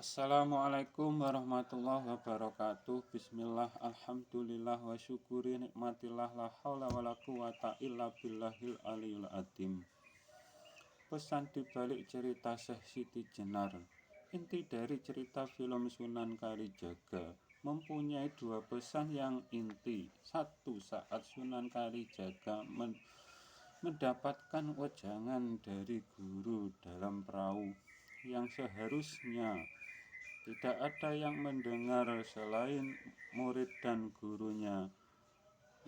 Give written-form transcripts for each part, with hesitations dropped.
Assalamualaikum warahmatullahi wabarakatuh. Bismillah, alhamdulillah, wa syukuri nikmatillah, la haula wa la quwata illa billahil aliyul adim. Pesan dibalik cerita Syekh Siti Jenar. Inti dari cerita film Sunan Kalijaga mempunyai dua pesan yang inti. Satu, saat Sunan Kalijaga mendapatkan wejangan dari guru dalam perahu yang seharusnya tidak ada yang mendengar selain murid dan gurunya,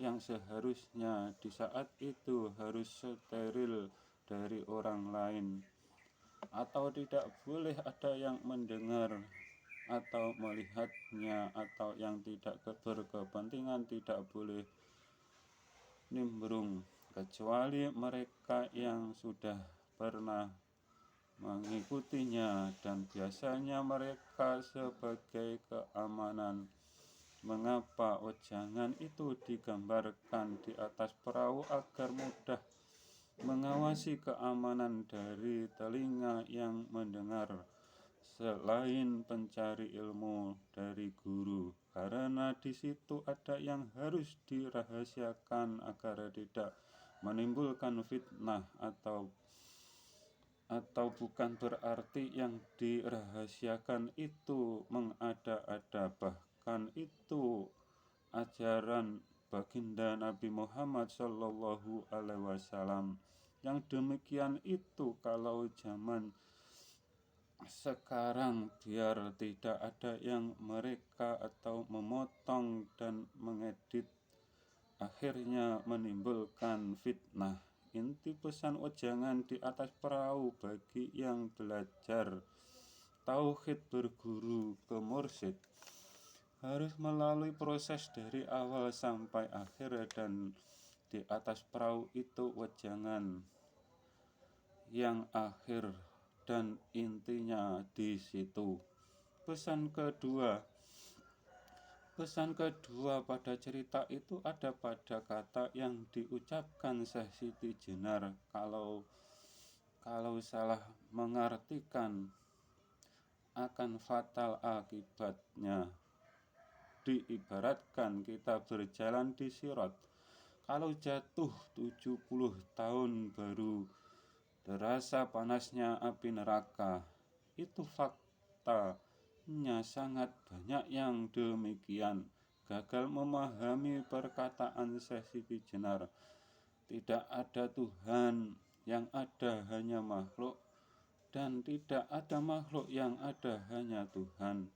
yang seharusnya di saat itu harus steril dari orang lain, atau tidak boleh ada yang mendengar atau melihatnya, atau yang tidak berkepentingan tidak boleh nimbrung, kecuali mereka yang sudah pernah mengikutinya, dan biasanya mereka sebagai keamanan. Mengapa wejangan itu digambarkan di atas perahu agar mudah mengawasi keamanan dari telinga yang mendengar selain pencari ilmu dari guru? Karena di situ ada yang harus dirahasiakan agar tidak menimbulkan fitnah, atau bukan berarti yang dirahasiakan itu mengada-ada, bahkan itu ajaran baginda Nabi Muhammad Shallallahu Alaihi Wasallam. Yang demikian itu kalau zaman sekarang, biar tidak ada yang mereka atau memotong dan mengedit, akhirnya menimbulkan fitnah. Inti pesan wejangan di atas perahu bagi yang belajar tauhid berguru ke mursyid harus melalui proses dari awal sampai akhir, dan di atas perahu itu wejangan yang akhir dan intinya di situ. Pesan kedua pada cerita itu ada pada kata yang diucapkan Syekh Siti Jenar. Kalau salah mengartikan akan fatal akibatnya. Diibaratkan kita berjalan di sirat, kalau jatuh 70 tahun baru terasa panasnya api neraka. Itu faktanya. Sangat banyak yang demikian gagal memahami perkataan Syekh Siti Jenar. Tidak ada Tuhan, yang ada hanya makhluk, dan tidak ada makhluk, yang ada hanya Tuhan.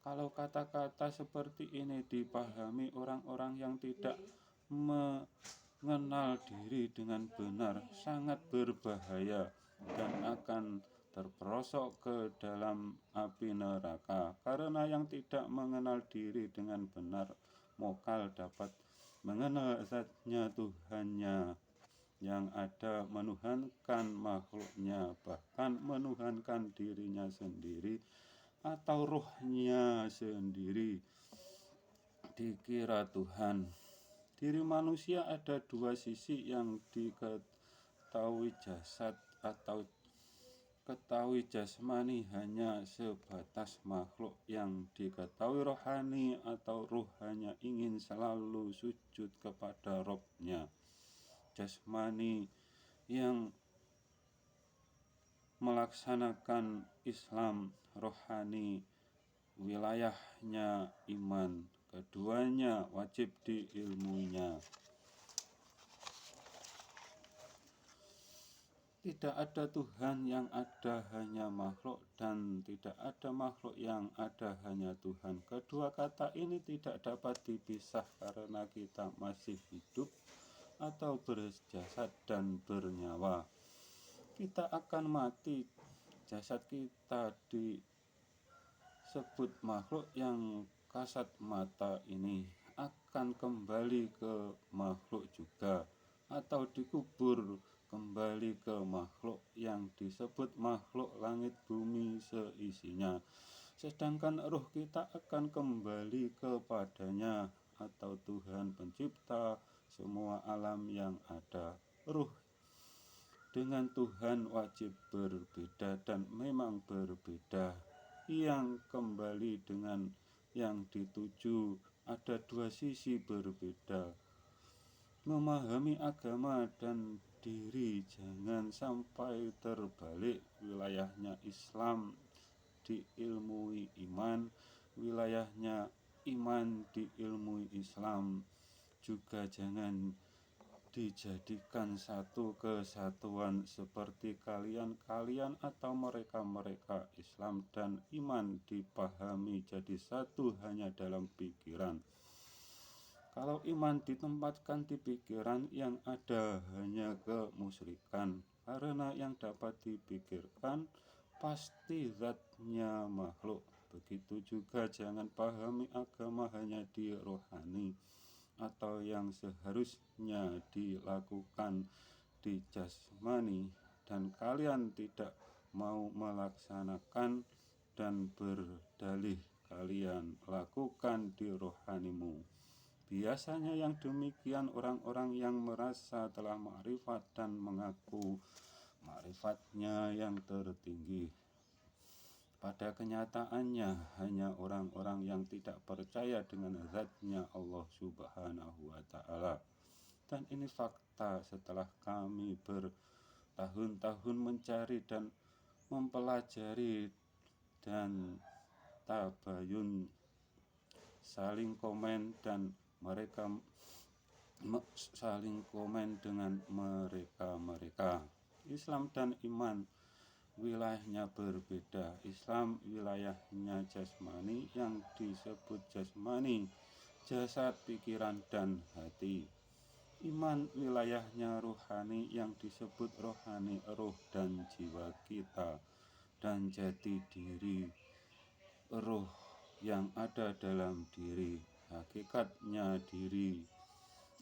Kalau kata-kata seperti ini dipahami orang-orang yang tidak mengenal diri dengan benar, sangat berbahaya dan akan terperosok ke dalam api neraka. Karena yang tidak mengenal diri dengan benar mokal dapat mengenal zatnya Tuhannya, yang ada menuhankan makhluknya, bahkan menuhankan dirinya sendiri atau rohnya sendiri dikira Tuhan. Diri manusia ada dua sisi, yang diketahui jasad atau ketahui jasmani hanya sebatas makhluk, yang diketahui rohani atau ruh hanya ingin selalu sujud kepada Robnya. Jasmani yang melaksanakan Islam, rohani wilayahnya iman. Keduanya wajib diilmuinya. Tidak ada Tuhan, yang ada hanya makhluk, dan tidak ada makhluk, yang ada hanya Tuhan. Kedua kata ini tidak dapat dipisah karena kita masih hidup atau berjasad dan bernyawa. Kita akan mati. Jasad kita disebut makhluk yang kasat mata ini akan kembali ke makhluk juga, atau dikubur kembali ke makhluk yang disebut makhluk langit bumi seisinya. Sedangkan ruh kita akan kembali kepadanya, atau Tuhan pencipta semua alam yang ada. Ruh dengan Tuhan wajib berbeda, dan memang berbeda. yang kembali dengan yang dituju. Ada dua sisi berbeda. Memahami agama dan diri jangan sampai terbalik. Wilayahnya Islam diilmui iman, wilayahnya iman diilmui Islam. Juga jangan dijadikan satu kesatuan seperti kalian atau mereka Islam dan iman dipahami jadi satu hanya dalam pikiran. Kalau iman ditempatkan di pikiran, yang ada hanya kemusyrikan, karena yang dapat dipikirkan pasti zatnya makhluk. Begitu juga jangan pahami agama hanya di rohani, atau yang seharusnya dilakukan di jasmani, dan kalian tidak mau melaksanakan dan berdalih kalian lakukan di rohanimu. Biasanya yang demikian orang-orang yang merasa telah makrifat dan mengaku makrifatnya yang tertinggi. Pada kenyataannya hanya orang-orang yang tidak percaya dengan zatnya Allah Subhanahu wa Ta'ala. Dan ini fakta setelah kami bertahun-tahun mencari dan mempelajari dan tabayun, saling komen dan mereka saling komen dengan mereka. Islam dan iman wilayahnya berbeda. Islam wilayahnya jasmani, yang disebut jasmani jasad, pikiran, dan hati. Iman wilayahnya rohani, yang disebut rohani, roh dan jiwa kita, dan jati diri roh yang ada dalam diri, hakikatnya diri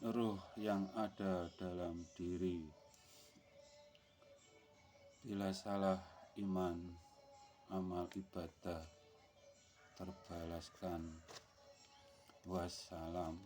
roh yang ada dalam diri. Bila salah iman, amal ibadah terbalaskan. Wassalam.